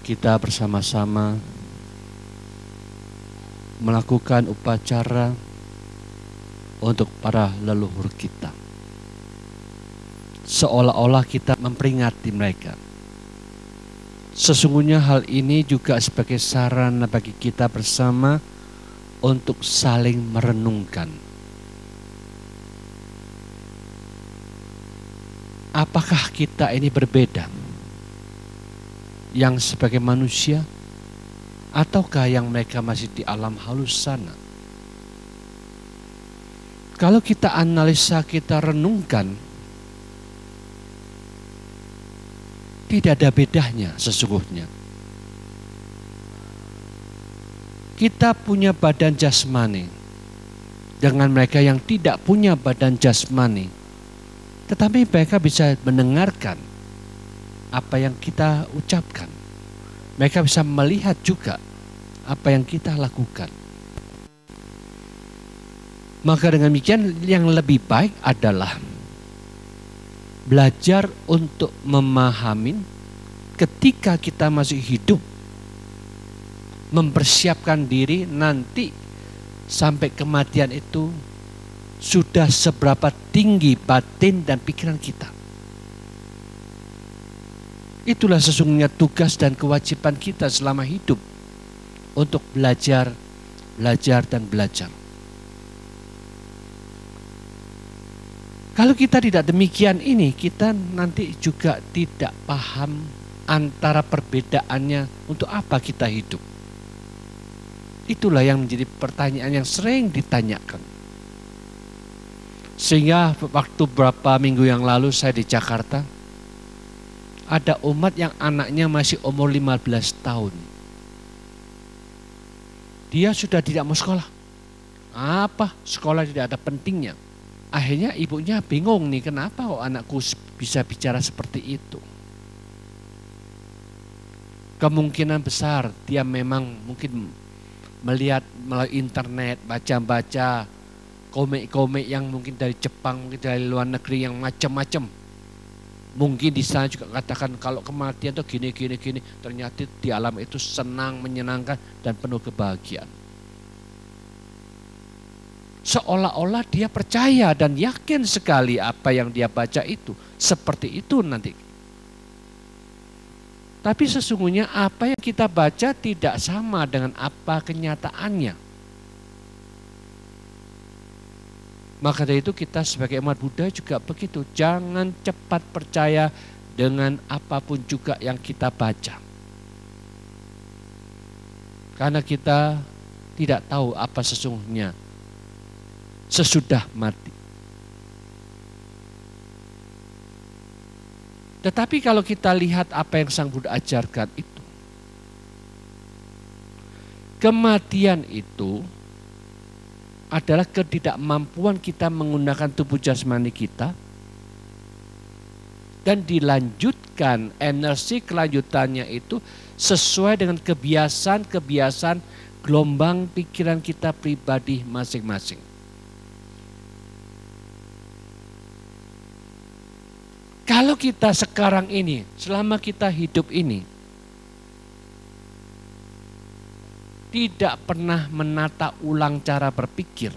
kita bersama-sama melakukan upacara untuk para leluhur kita. Seolah-olah kita memperingati mereka. Sesungguhnya hal ini juga sebagai sarana bagi kita bersama untuk saling merenungkan. Apakah kita ini berbeda? Yang sebagai manusia, ataukah yang mereka masih di alam halus sana? Kalau kita analisa, kita renungkan, tidak ada bedanya sesungguhnya. Kita punya badan jasmani dengan mereka yang tidak punya badan jasmani, tetapi mereka bisa mendengarkan apa yang kita ucapkan. Mereka bisa melihat juga apa yang kita lakukan. Maka dengan demikian yang lebih baik adalah belajar untuk memahami ketika kita masih hidup, mempersiapkan diri nanti sampai kematian itu sudah seberapa tinggi batin dan pikiran kita. Itulah sesungguhnya tugas dan kewajiban kita selama hidup untuk belajar, dan belajar. Kalau kita tidak demikian ini, kita nanti juga tidak paham antara perbedaannya untuk apa kita hidup. Itulah yang menjadi pertanyaan yang sering ditanyakan. Sehingga waktu beberapa minggu yang lalu saya di Jakarta, ada umat yang anaknya masih umur 15 tahun. Dia sudah tidak mau sekolah. Apa? Sekolah tidak ada pentingnya. Akhirnya ibunya bingung nih, kenapa kok anakku bisa bicara seperti itu? Kemungkinan besar dia memang mungkin melihat melalui internet, baca-baca komik-komik yang mungkin dari Jepang, mungkin dari luar negeri yang macam-macam. Mungkin di sana juga katakan kalau kematian itu gini. Ternyata di alam itu senang, menyenangkan, dan penuh kebahagiaan. Seolah-olah dia percaya dan yakin sekali apa yang dia baca itu. Seperti itu nanti. Tapi sesungguhnya apa yang kita baca tidak sama dengan apa kenyataannya. Maka dari itu kita sebagai umat Buddha juga begitu. Jangan cepat percaya dengan apapun juga yang kita baca. Karena kita tidak tahu apa sesungguhnya sesudah mati. Tetapi kalau kita lihat apa yang Sang Buddha ajarkan itu, kematian itu adalah ketidakmampuan kita menggunakan tubuh jasmani kita dan dilanjutkan energi kelanjutannya itu sesuai dengan kebiasaan gelombang pikiran kita pribadi masing-masing. Kalau kita sekarang ini, selama kita hidup ini, tidak pernah menata ulang cara berpikir,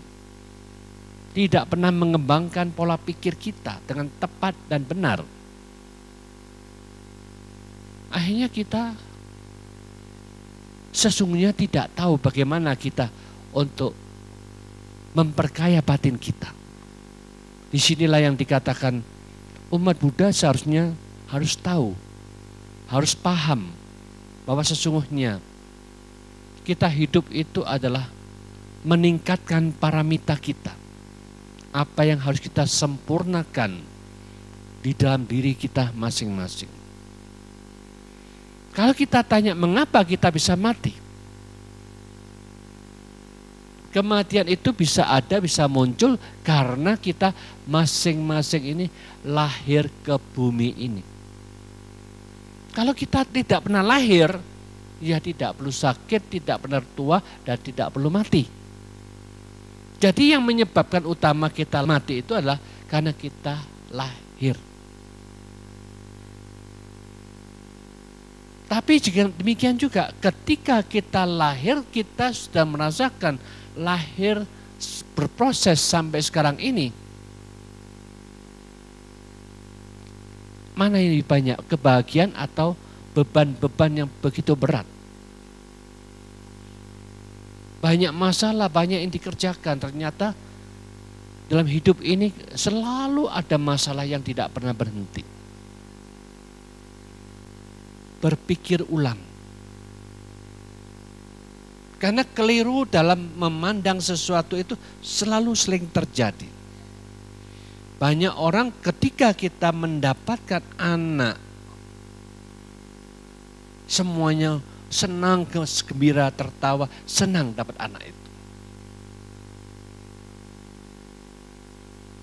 tidak pernah mengembangkan pola pikir kita dengan tepat dan benar, akhirnya kita sesungguhnya tidak tahu bagaimana kita untuk memperkaya batin kita. Disinilah yang dikatakan umat Buddha seharusnya harus tahu, harus paham bahwa sesungguhnya kita hidup itu adalah meningkatkan paramita kita. Apa yang harus kita sempurnakan di dalam diri kita masing-masing. Kalau kita tanya mengapa kita bisa mati? Kematian itu bisa ada, bisa muncul karena kita masing-masing ini lahir ke bumi ini. Kalau kita tidak pernah lahir, ya tidak perlu sakit, tidak pernah tua, dan tidak perlu mati. Jadi yang menyebabkan utama kita mati itu adalah karena kita lahir. Tapi demikian juga ketika kita lahir, kita sudah merasakan lahir berproses sampai sekarang ini. Mana yang lebih banyak, kebahagiaan atau beban-beban yang begitu berat? Banyak masalah, banyak yang dikerjakan. Ternyata dalam hidup ini selalu ada masalah yang tidak pernah berhenti. Berpikir ulang. Karena keliru dalam memandang sesuatu itu selalu sering terjadi. Banyak orang ketika kita mendapatkan anak, semuanya senang, gembira, tertawa, senang dapat anak itu.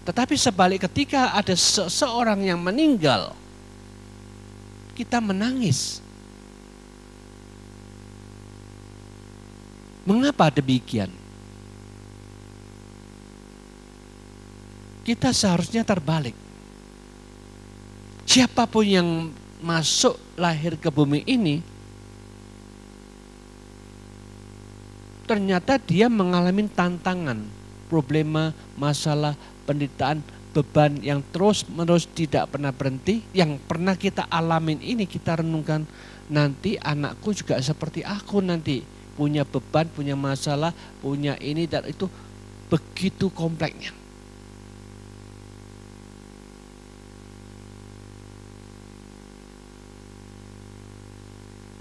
Tetapi sebalik ketika ada seseorang yang meninggal, kita menangis. Mengapa demikian? Kita seharusnya terbalik. Siapapun yang masuk lahir ke bumi ini, ternyata dia mengalami tantangan, problema, masalah, penderitaan, beban yang terus-menerus tidak pernah berhenti. Yang pernah kita alamin ini kita renungkan, nanti anakku juga seperti aku nanti. Punya beban, punya masalah, punya ini dan itu, begitu kompleksnya.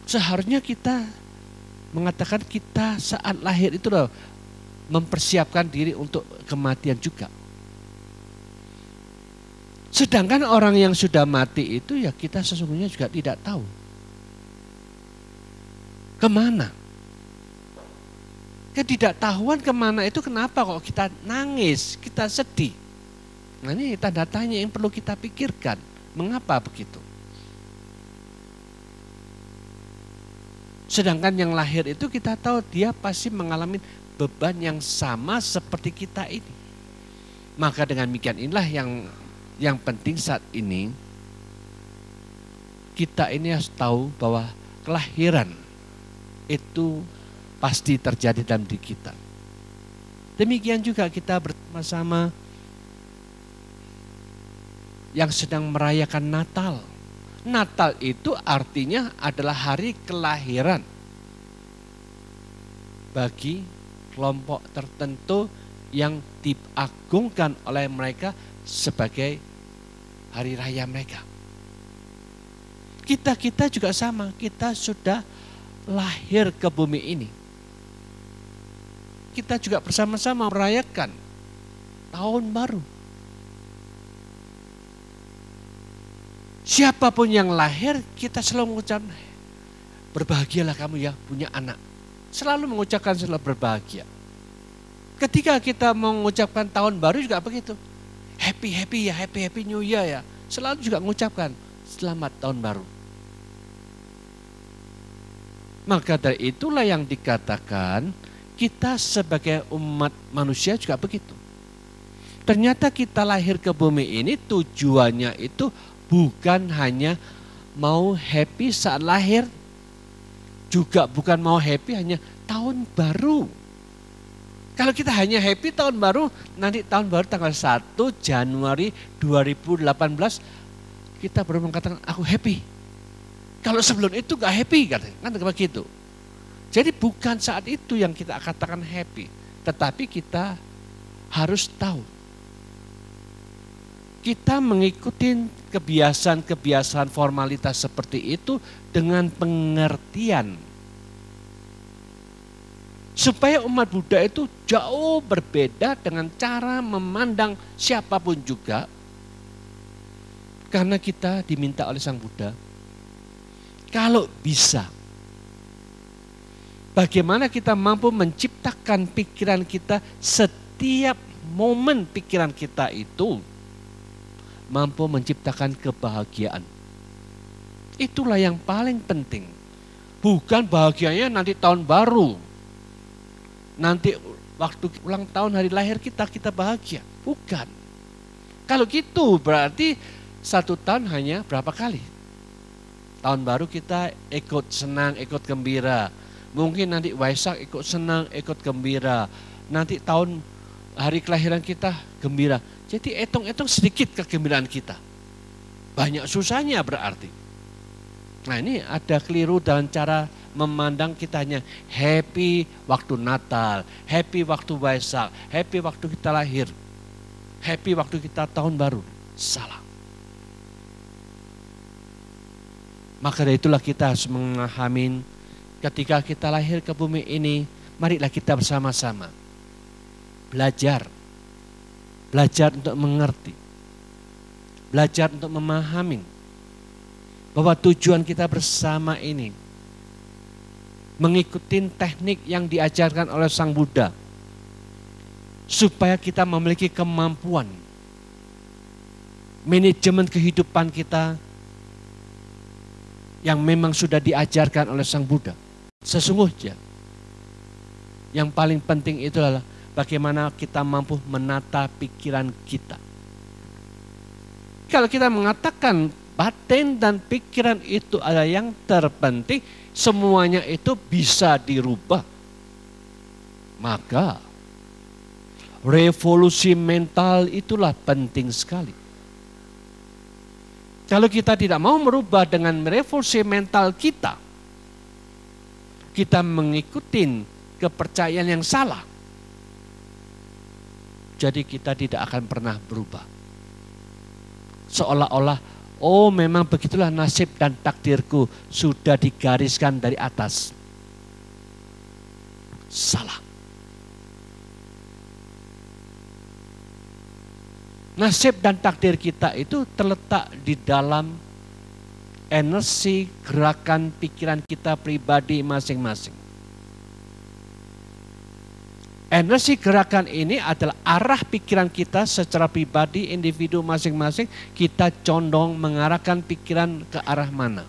Seharusnya kita mengatakan kita saat lahir itu loh, mempersiapkan diri untuk kematian juga. Sedangkan orang yang sudah mati itu ya kita sesungguhnya juga tidak tahu. Kemana? Ketidaktahuan kemana itu kenapa kok kita nangis, kita sedih. Nah ini tanda tanya yang perlu kita pikirkan. Mengapa begitu? Sedangkan yang lahir itu kita tahu dia pasti mengalami beban yang sama seperti kita ini. Maka dengan demikian inilah yang penting saat ini, kita ini harus tahu bahwa kelahiran itu pasti terjadi dalam diri kita. Demikian juga kita bersama-sama yang sedang merayakan Natal. Natal itu artinya adalah hari kelahiran bagi kelompok tertentu yang diagungkan oleh mereka sebagai hari raya mereka. Kita juga sama, kita sudah lahir ke bumi ini. Kita juga bersama-sama merayakan tahun baru. Siapapun yang lahir, kita selalu mengucapkan, berbahagialah kamu ya punya anak. Selalu mengucapkan selalu berbahagia. Ketika kita mengucapkan tahun baru juga begitu. Happy ya, happy new year ya. Selalu juga mengucapkan selamat tahun baru. Maka dari itulah yang dikatakan kita sebagai umat manusia juga begitu. Ternyata kita lahir ke bumi ini tujuannya itu bukan hanya mau happy saat lahir, juga bukan mau happy hanya tahun baru. Kalau kita hanya happy tahun baru, nanti tahun baru tanggal 1 Januari 2018 kita baru mengatakan aku happy. Kalau sebelum itu gak happy kan begitu. Jadi bukan saat itu yang kita katakan happy, tetapi kita harus tahu. Kita mengikuti kebiasaan-kebiasaan formalitas seperti itu dengan pengertian. Supaya umat Buddha itu jauh berbeda dengan cara memandang siapapun juga. Karena kita diminta oleh Sang Buddha, kalau bisa, bagaimana kita mampu menciptakan pikiran kita setiap momen pikiran kita itu mampu menciptakan kebahagiaan. Itulah yang paling penting. Bukan bahagianya nanti tahun baru. Nanti waktu ulang tahun hari lahir kita bahagia. Bukan. Kalau gitu berarti 1 tahun hanya berapa kali? Tahun baru kita ikut senang, ikut gembira. Mungkin nanti Waisak ikut senang, ikut gembira. Nanti tahun hari kelahiran kita gembira. Jadi hitung-hitung sedikit kegembiraan kita. Banyak susahnya berarti. Nah ini ada keliru dalam cara memandang kita hanya happy waktu Natal, happy waktu Waisak, happy waktu kita lahir, happy waktu kita tahun baru. Salah. Maka dari itulah kita harus memahami ketika kita lahir ke bumi ini, marilah kita bersama-sama belajar. Belajar untuk mengerti. Belajar untuk memahami bahwa tujuan kita bersama ini mengikuti teknik yang diajarkan oleh Sang Buddha supaya kita memiliki kemampuan manajemen kehidupan kita yang memang sudah diajarkan oleh Sang Buddha. Sesungguhnya yang paling penting itu adalah bagaimana kita mampu menata pikiran kita. Kalau kita mengatakan batin dan pikiran itu adalah yang terpenting, semuanya itu bisa dirubah. Maka revolusi mental itulah penting sekali. Kalau kita tidak mau merubah dengan revolusi mental kita mengikuti kepercayaan yang salah. Jadi kita tidak akan pernah berubah. Seolah-olah, oh memang begitulah nasib dan takdirku sudah digariskan dari atas. Salah. Nasib dan takdir kita itu terletak di dalam energi gerakan pikiran kita pribadi masing-masing. Energi gerakan ini adalah arah pikiran kita secara pribadi, individu masing-masing, kita condong mengarahkan pikiran ke arah mana.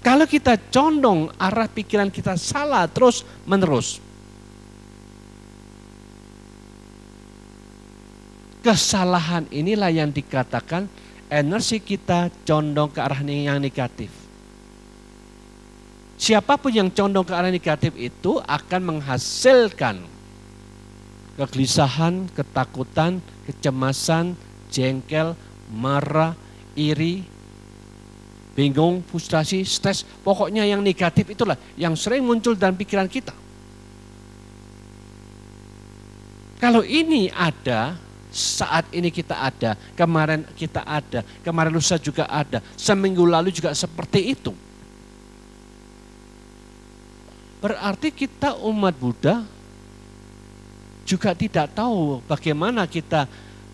Kalau kita condong arah pikiran kita salah terus menerus, kesalahan inilah yang dikatakan energi kita condong ke arah yang negatif. Siapapun yang condong ke arah negatif itu akan menghasilkan kegelisahan, ketakutan, kecemasan, jengkel, marah, iri, bingung, frustasi, stres. Pokoknya yang negatif itulah yang sering muncul dalam pikiran kita. Kalau ini ada, saat ini kita ada, kemarin kita ada, kemarin lusa juga ada, seminggu lalu juga seperti itu. Berarti kita umat Buddha juga tidak tahu bagaimana kita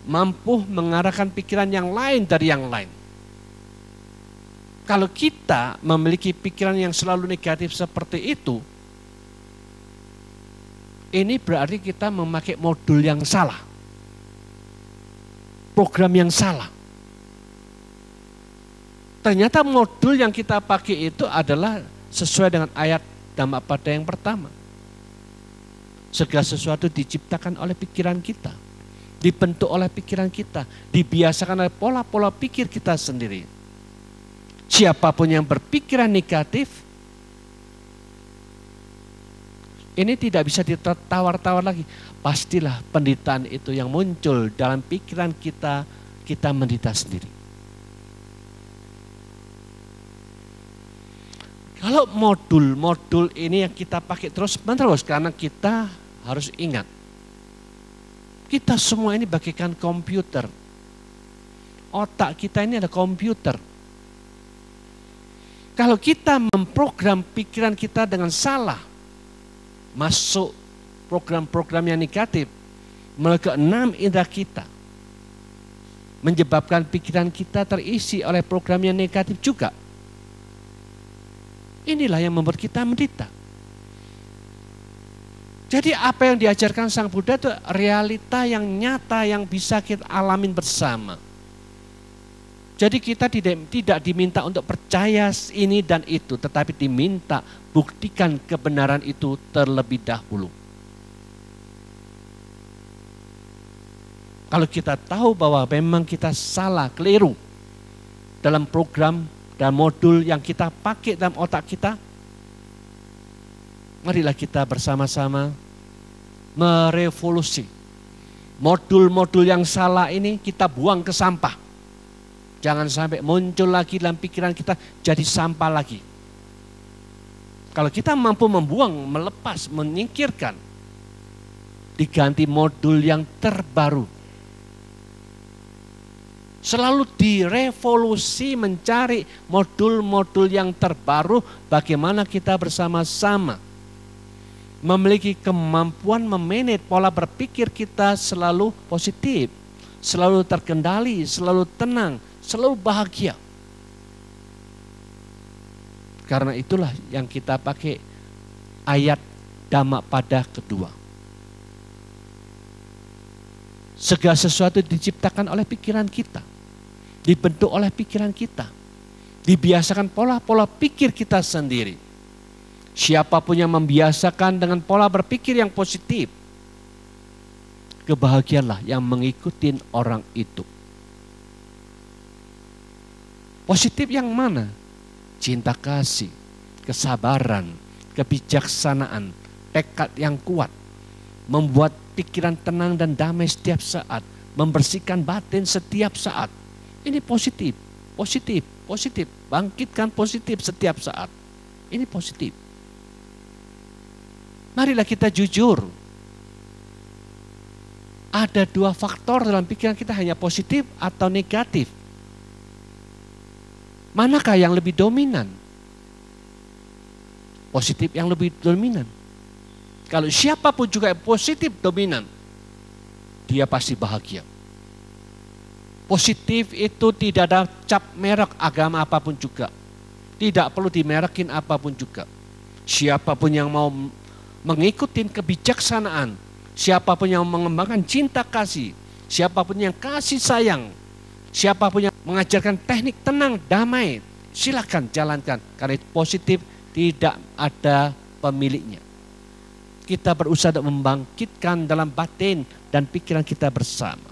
mampu mengarahkan pikiran yang lain dari yang lain. Kalau kita memiliki pikiran yang selalu negatif seperti itu, ini berarti kita memakai modul yang salah. Program yang salah. Ternyata modul yang kita pakai itu adalah sesuai dengan ayat Dhammapada yang pertama. Segala sesuatu diciptakan oleh pikiran kita, dibentuk oleh pikiran kita, dibiasakan oleh pola-pola pikir kita sendiri. Siapapun yang berpikiran negatif, ini tidak bisa ditawar-tawar lagi. Pastilah penderitaan itu yang muncul dalam pikiran kita, kita menderita sendiri. Kalau modul ini yang kita pakai terus-menerus, karena kita harus ingat, kita semua ini bagaikan komputer. Otak kita ini ada komputer. Kalau kita memprogram pikiran kita dengan salah, masuk program-program yang negatif melalui keenam indera kita, menyebabkan pikiran kita terisi oleh program yang negatif juga. Inilah yang membuat kita menderita. Jadi apa yang diajarkan Sang Buddha itu realita yang nyata yang bisa kita alamin bersama. Jadi kita tidak diminta untuk percaya ini dan itu, tetapi diminta buktikan kebenaran itu terlebih dahulu. Kalau kita tahu bahwa memang kita salah, keliru, dalam program dan modul yang kita pakai dalam otak kita. Marilah kita bersama-sama merevolusi. Modul-modul yang salah ini kita buang ke sampah. Jangan sampai muncul lagi dalam pikiran kita jadi sampah lagi. Kalau kita mampu membuang, melepas, menyingkirkan, diganti modul yang terbaru. Selalu direvolusi mencari modul-modul yang terbaru, bagaimana kita bersama-sama memiliki kemampuan memanage pola berpikir kita selalu positif, selalu terkendali, selalu tenang, selalu bahagia. Karena itulah yang kita pakai ayat Dhammapada kedua. Segala sesuatu diciptakan oleh pikiran kita, dibentuk oleh pikiran kita, dibiasakan pola-pola pikir kita sendiri. Siapapun yang membiasakan dengan pola berpikir yang positif, kebahagiaanlah yang mengikuti orang itu. Positif yang mana? Cinta kasih, kesabaran, kebijaksanaan, tekad yang kuat, membuat pikiran tenang dan damai setiap saat, membersihkan batin setiap saat. Ini positif, positif, positif, bangkitkan positif setiap saat. Ini positif. Marilah kita jujur. Ada dua faktor dalam pikiran kita, hanya positif atau negatif. Manakah yang lebih dominan? Positif yang lebih dominan. Kalau siapapun juga yang positif dominan, dia pasti bahagia. Positif itu tidak ada cap merek agama apapun juga. Tidak perlu dimerekin apapun juga. Siapapun yang mau mengikuti kebijaksanaan, siapapun yang mengembangkan cinta kasih, siapapun yang kasih sayang, siapapun yang mengajarkan teknik tenang, damai, silakan jalankan. Karena itu positif, tidak ada pemiliknya. Kita berusaha untuk membangkitkan dalam batin dan pikiran kita bersama.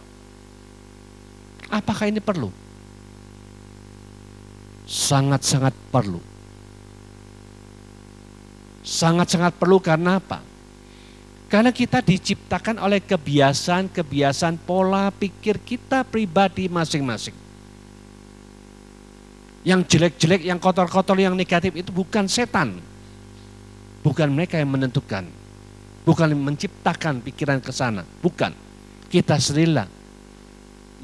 Apakah ini perlu? Sangat-sangat perlu. Sangat-sangat perlu karena apa? Karena kita diciptakan oleh kebiasaan-kebiasaan pola pikir kita pribadi masing-masing. Yang jelek-jelek, yang kotor-kotor, yang negatif itu bukan setan. Bukan mereka yang menentukan. Bukan menciptakan pikiran ke sana, bukan. Kita sendirilah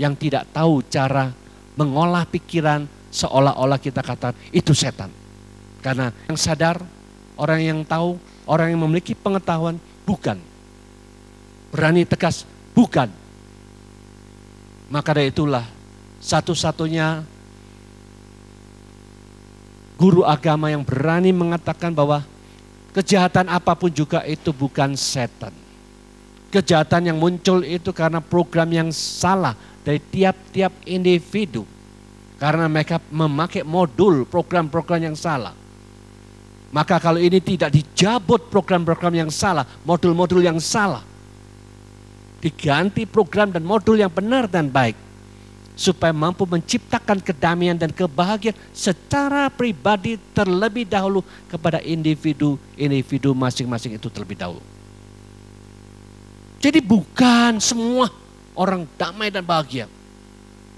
yang tidak tahu cara mengolah pikiran seolah-olah kita katakan itu setan. Karena yang sadar, orang yang tahu, orang yang memiliki pengetahuan, bukan. Berani tegas, bukan. Maka dari itulah satu-satunya guru agama yang berani mengatakan bahwa kejahatan apapun juga itu bukan setan. Kejahatan yang muncul itu karena program yang salah dari tiap-tiap individu. Karena mereka memakai modul program-program yang salah. Maka kalau ini tidak dijabut program-program yang salah, modul-modul yang salah, diganti program dan modul yang benar dan baik, supaya mampu menciptakan kedamaian dan kebahagiaan secara pribadi terlebih dahulu kepada individu masing-masing itu terlebih dahulu. Jadi bukan semua orang damai dan bahagia.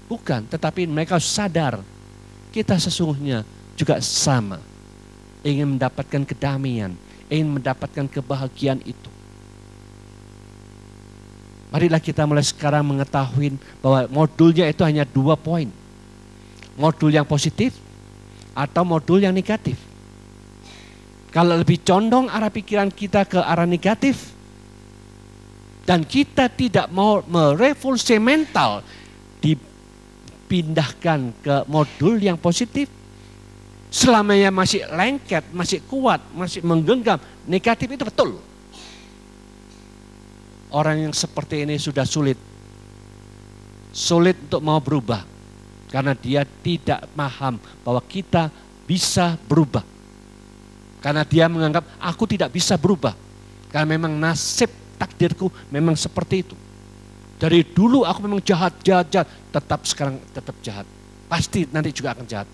Bukan, tetapi mereka sadar kita sesungguhnya juga sama. Ingin mendapatkan kedamaian, ingin mendapatkan kebahagiaan itu. Marilah kita mulai sekarang mengetahui bahwa modulnya itu hanya 2 poin. Modul yang positif atau modul yang negatif. Kalau lebih condong arah pikiran kita ke arah negatif, dan kita tidak mau merevolusi mental, dipindahkan ke modul yang positif, selamanya masih lengket, masih kuat, masih menggenggam, negatif itu betul. Orang yang seperti ini sudah sulit untuk mau berubah. Karena dia tidak paham bahwa kita bisa berubah. Karena dia menganggap aku tidak bisa berubah. Karena memang nasib takdirku memang seperti itu. Dari dulu aku memang jahat, tetap sekarang tetap jahat. Pasti nanti juga akan jahat.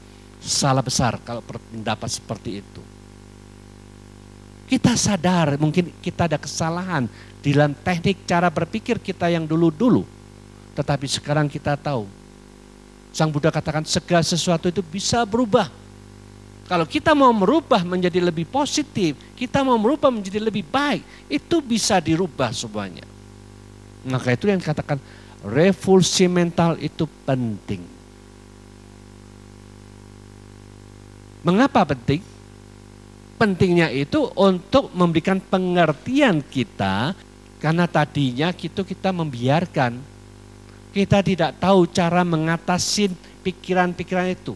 Salah besar kalau berpendapat seperti itu. Kita sadar mungkin kita ada kesalahan di dalam teknik cara berpikir kita yang dulu-dulu. Tetapi sekarang kita tahu. Sang Buddha katakan segala sesuatu itu bisa berubah. Kalau kita mau merubah menjadi lebih positif, kita mau merubah menjadi lebih baik, itu bisa dirubah semuanya. Maka itu yang dikatakan revolusi mental itu penting. Mengapa penting? Pentingnya itu untuk memberikan pengertian kita, karena tadinya kita membiarkan, kita tidak tahu cara mengatasi pikiran-pikiran itu.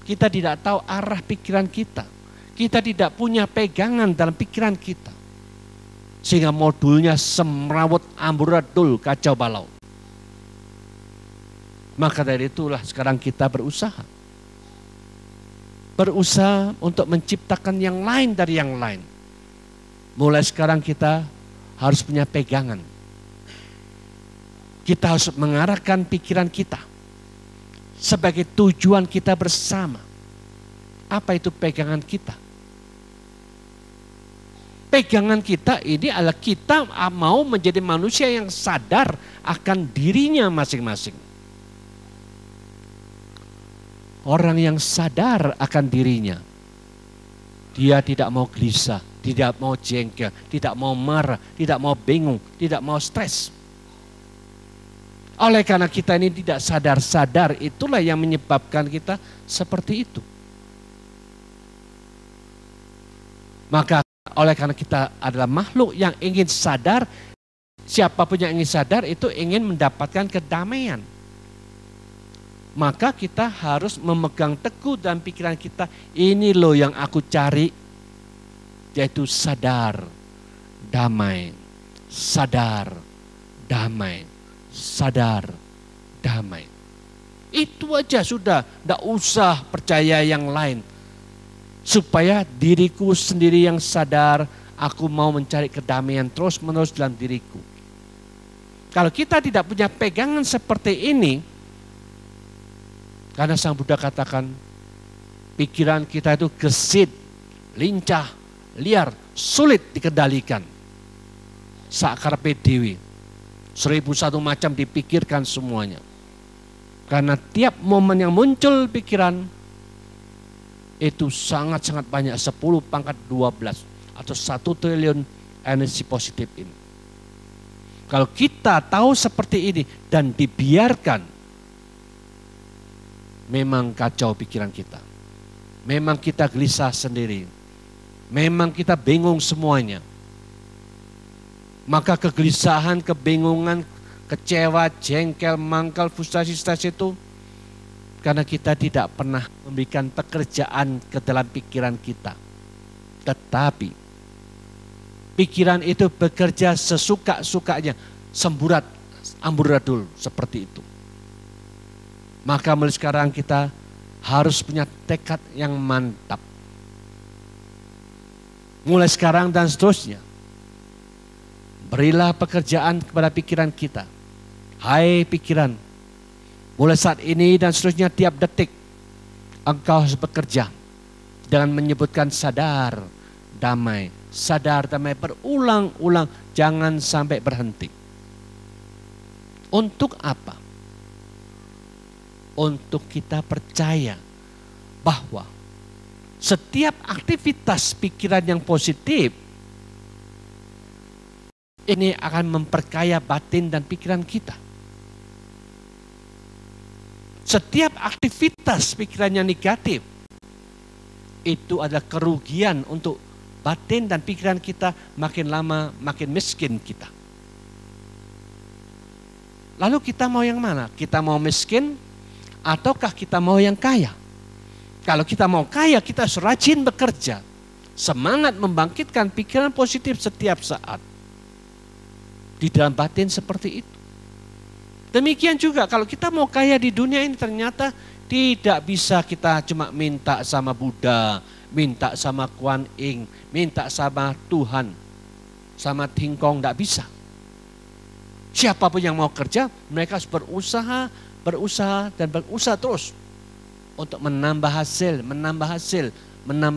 Kita tidak tahu arah pikiran kita. Kita tidak punya pegangan dalam pikiran kita. Sehingga modulnya semrawut amburadul kacau balau. Maka dari itulah sekarang kita berusaha untuk menciptakan yang lain dari yang lain. Mulai sekarang kita harus punya pegangan. Kita harus mengarahkan pikiran kita sebagai tujuan kita bersama. Apa itu pegangan kita? Pegangan kita ini adalah kita mau menjadi manusia yang sadar akan dirinya masing-masing. Orang yang sadar akan dirinya, dia tidak mau gelisah, tidak mau jengkel, tidak mau marah, tidak mau bingung, tidak mau stres. Oleh karena kita ini tidak sadar-sadar, itulah yang menyebabkan kita seperti itu. Maka oleh karena kita adalah makhluk yang ingin sadar, siapapun yang ingin sadar itu ingin mendapatkan kedamaian. Maka kita harus memegang teguh dalam pikiran kita, ini loh yang aku cari, yaitu sadar, damai, sadar, damai, sadar, damai. Itu aja sudah, tidak usah percaya yang lain. Supaya diriku sendiri yang sadar, aku mau mencari kedamaian terus-menerus dalam diriku. Kalau kita tidak punya pegangan seperti ini, karena Sang Buddha katakan, pikiran kita itu gesit, lincah, liar, sulit dikendalikan. Sakarpe dewi, 1001 macam dipikirkan semuanya. Karena tiap momen yang muncul pikiran, itu sangat-sangat banyak, 10 pangkat 12 atau 1 triliun energi positif ini. Kalau kita tahu seperti ini dan dibiarkan, memang kacau pikiran kita. Memang kita gelisah sendiri. Memang kita bingung semuanya. Maka kegelisahan, kebingungan, kecewa, jengkel, mangkal, frustasi, stres itu karena kita tidak pernah memberikan pekerjaan ke dalam pikiran kita. Tetapi pikiran itu bekerja sesuka-sukanya, semburat, amburadul seperti itu. Maka mulai sekarang kita harus punya tekad yang mantap. Mulai sekarang dan seterusnya, berilah pekerjaan kepada pikiran kita. Hai pikiran, mulai saat ini dan seterusnya tiap detik, engkau harus bekerja dengan menyebutkan sadar, damai, berulang-ulang, jangan sampai berhenti. Untuk apa? Untuk kita percaya bahwa setiap aktivitas pikiran yang positif ini akan memperkaya batin dan pikiran kita. Setiap aktivitas pikiran yang negatif itu adalah kerugian untuk batin dan pikiran kita, makin lama makin miskin kita. Lalu kita mau yang mana? Kita mau miskin ataukah kita mau yang kaya? Kalau kita mau kaya, kita harus rajin bekerja. Semangat membangkitkan pikiran positif setiap saat. Di dalam batin seperti itu. Demikian juga kalau kita mau kaya di dunia ini, ternyata tidak bisa kita cuma minta sama Buddha, minta sama Kuan Yin, minta sama Tuhan, sama Tingkong, tidak bisa. Siapapun yang mau kerja, mereka harus berusaha dan berusaha terus untuk menambah hasil, menambah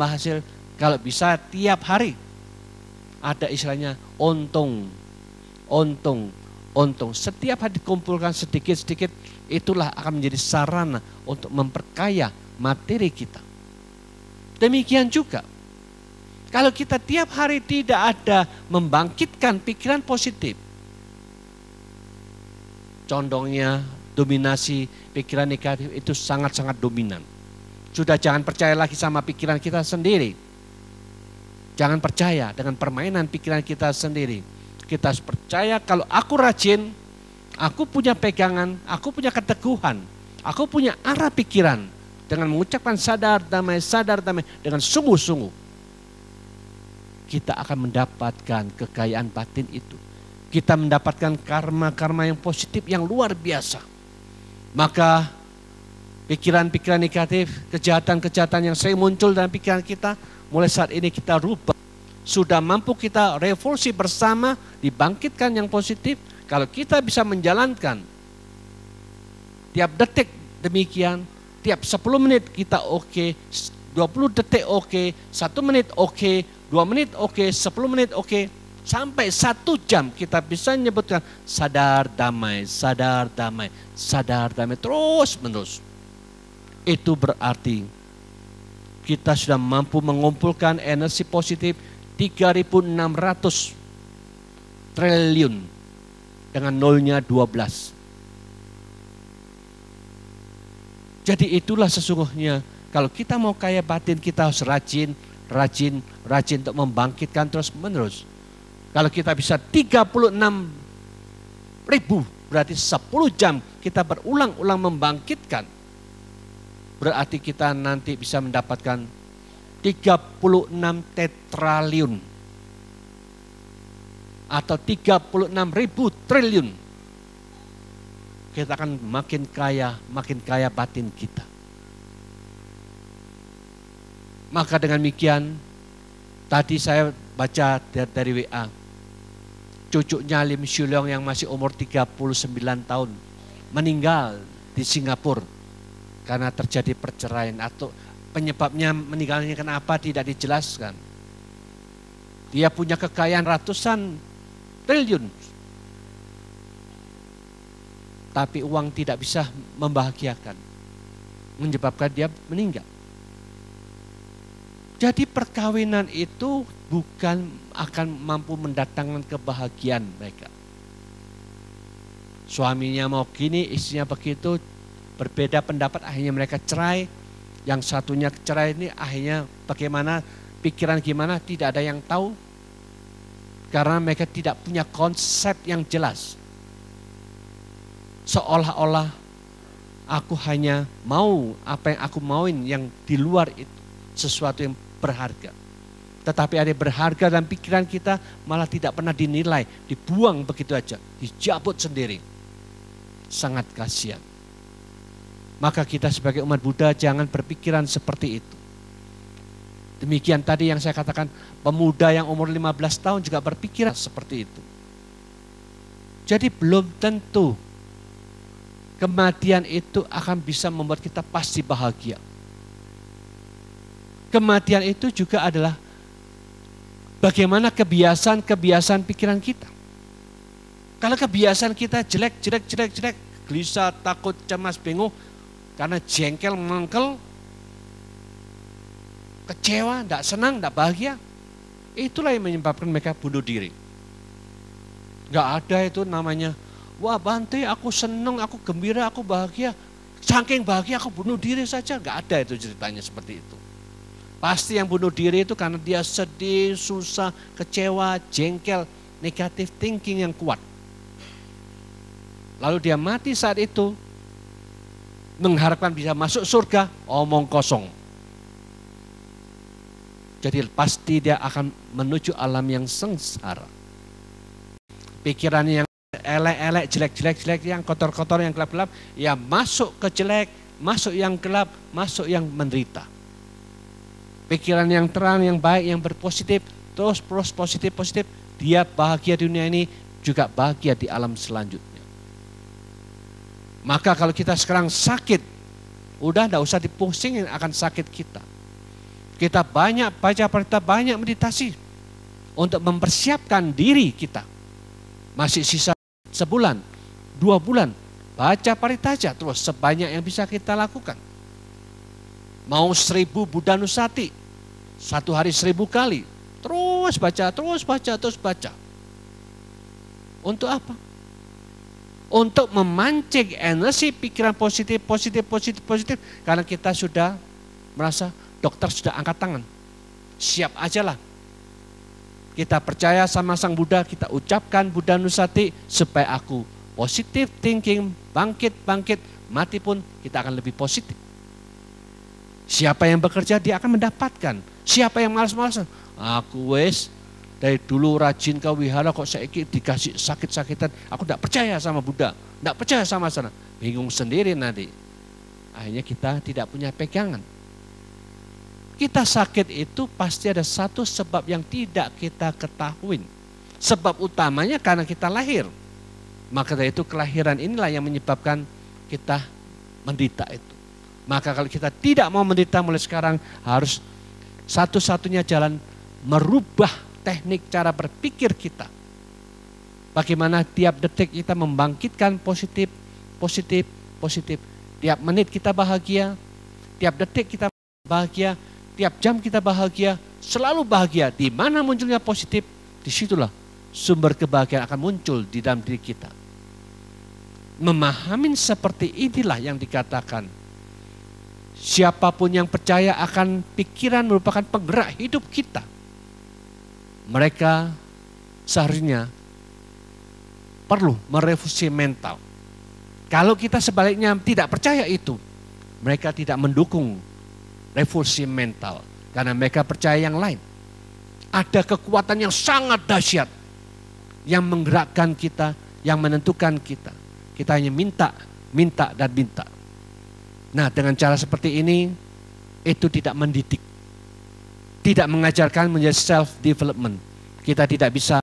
hasil. Kalau bisa tiap hari ada istilahnya untung. Setiap hari dikumpulkan sedikit-sedikit, itulah akan menjadi sarana untuk memperkaya materi kita. Demikian juga, kalau kita tiap hari tidak ada membangkitkan pikiran positif, condongnya dominasi pikiran negatif itu sangat-sangat dominan. Sudah jangan percaya lagi sama pikiran kita sendiri. Jangan percaya dengan permainan pikiran kita sendiri. Kita harus percaya kalau aku rajin, aku punya pegangan, aku punya keteguhan, aku punya arah pikiran. Dengan mengucapkan sadar damai dengan sungguh-sungguh, kita akan mendapatkan kekayaan batin itu. Kita mendapatkan karma-karma yang positif yang luar biasa. Maka pikiran-pikiran negatif, kejahatan-kejahatan yang sering muncul dalam pikiran kita, mulai saat ini kita rubah. Sudah mampu kita revolusi bersama, dibangkitkan yang positif. Kalau kita bisa menjalankan tiap detik demikian, tiap 10 menit kita oke, 20 detik oke, 1 menit oke, 2 menit oke, 10 menit oke, sampai 1 jam kita bisa menyebutkan sadar damai, terus menerus. Itu berarti kita sudah mampu mengumpulkan energi positif 3.600 triliun dengan nolnya 12. Jadi itulah sesungguhnya kalau kita mau kaya batin, kita harus rajin untuk membangkitkan terus menerus. Kalau kita bisa 36.000, berarti 10 jam kita berulang-ulang membangkitkan. Berarti kita nanti bisa mendapatkan 36 tetraliun atau 36.000 triliun. Kita akan makin kaya batin kita. Maka dengan demikian, tadi saya baca dari WA, cucunya Lim Shuleong yang masih umur 39 tahun meninggal di Singapura karena terjadi perceraian, atau penyebabnya meninggalnya kenapa tidak dijelaskan. Dia punya kekayaan ratusan triliun, tapi uang tidak bisa membahagiakan, menyebabkan dia meninggal. Jadi perkawinan itu bukan akan mampu mendatangkan kebahagiaan mereka. Suaminya mau gini, istrinya begitu, berbeda pendapat, akhirnya mereka cerai. Yang satunya cerai ini akhirnya bagaimana, pikiran gimana, tidak ada yang tahu. Karena mereka tidak punya konsep yang jelas. Seolah-olah aku hanya mau apa yang aku mauin, yang di luar itu sesuatu yang berharga. Tetapi ada yang berharga dalam pikiran kita malah tidak pernah dinilai, dibuang begitu aja, dijabut sendiri. Sangat kasihan. Maka kita sebagai umat Buddha jangan berpikiran seperti itu. Demikian tadi yang saya katakan, pemuda yang umur 15 tahun juga berpikiran seperti itu. Jadi belum tentu kematian itu akan bisa membuat kita pasti bahagia. Kematian itu juga adalah bagaimana kebiasaan pikiran kita. Kalau kebiasaan kita jelek, gelisah, takut, cemas, bingung, karena jengkel, mengkel, kecewa, tidak senang, tidak bahagia, itulah yang menyebabkan mereka bunuh diri. Gak ada itu namanya, wah Bante aku senang, aku gembira, aku bahagia, saking bahagia aku bunuh diri saja. Gak ada itu ceritanya seperti itu. Pasti yang bunuh diri itu karena dia sedih, susah, kecewa, jengkel, negative thinking yang kuat. Lalu dia mati saat itu, mengharapkan bisa masuk surga, omong kosong. Jadi pasti dia akan menuju alam yang sengsara. Pikiran yang elek-elek, jelek-jelek, yang kotor-kotor, yang gelap-gelap, ya masuk ke jelek, masuk yang gelap, masuk yang menderita. Pikiran yang terang, yang baik, yang berpositif, terus positif, dia bahagia di dunia ini, juga bahagia di alam selanjutnya. Maka kalau kita sekarang sakit, Udah enggak usah dipusingin akan sakit kita. Kita banyak baca parita, banyak meditasi untuk mempersiapkan diri kita. Masih sisa sebulan, 2 bulan, baca parita aja terus sebanyak yang bisa kita lakukan. Mau 1000 Buddha Nusati, 1 hari 1000 kali, terus baca, terus baca, terus baca. Untuk apa? Untuk memancing energi pikiran positif, karena kita sudah merasa dokter sudah angkat tangan. Siap aja lah. Kita percaya sama Sang Buddha, kita ucapkan Buddha Nusati supaya aku positif thinking, bangkit, mati pun kita akan lebih positif. Siapa yang bekerja dia akan mendapatkan. Siapa yang malas-malasan, aku wes dari dulu rajin ke wihara kok saiki dikasih sakit-sakitan, aku tidak percaya sama Buddha, tidak percaya sama sana. Bingung sendiri nanti. Akhirnya kita tidak punya pegangan. Kita sakit itu pasti ada satu sebab yang tidak kita ketahui. Sebab utamanya karena kita lahir. Maka dari itu kelahiran inilah yang menyebabkan kita menderita itu. Maka kalau kita tidak mau menderita mulai sekarang, harus satu-satunya jalan merubah teknik cara berpikir kita. Bagaimana tiap detik kita membangkitkan positif. Tiap menit kita bahagia, tiap detik kita bahagia, tiap jam kita bahagia, selalu bahagia. Di mana munculnya positif, disitulah sumber kebahagiaan akan muncul di dalam diri kita. Memahami seperti inilah yang dikatakan, siapapun yang percaya akan pikiran merupakan penggerak hidup kita. Mereka seharusnya perlu merevolusi mental. Kalau kita sebaliknya tidak percaya itu, mereka tidak mendukung revolusi mental. Karena mereka percaya yang lain. Ada kekuatan yang sangat dahsyat yang menggerakkan kita, yang menentukan kita. Kita hanya minta. Nah, dengan cara seperti ini, itu tidak mendidik. Tidak mengajarkan menjadi self-development. Kita tidak bisa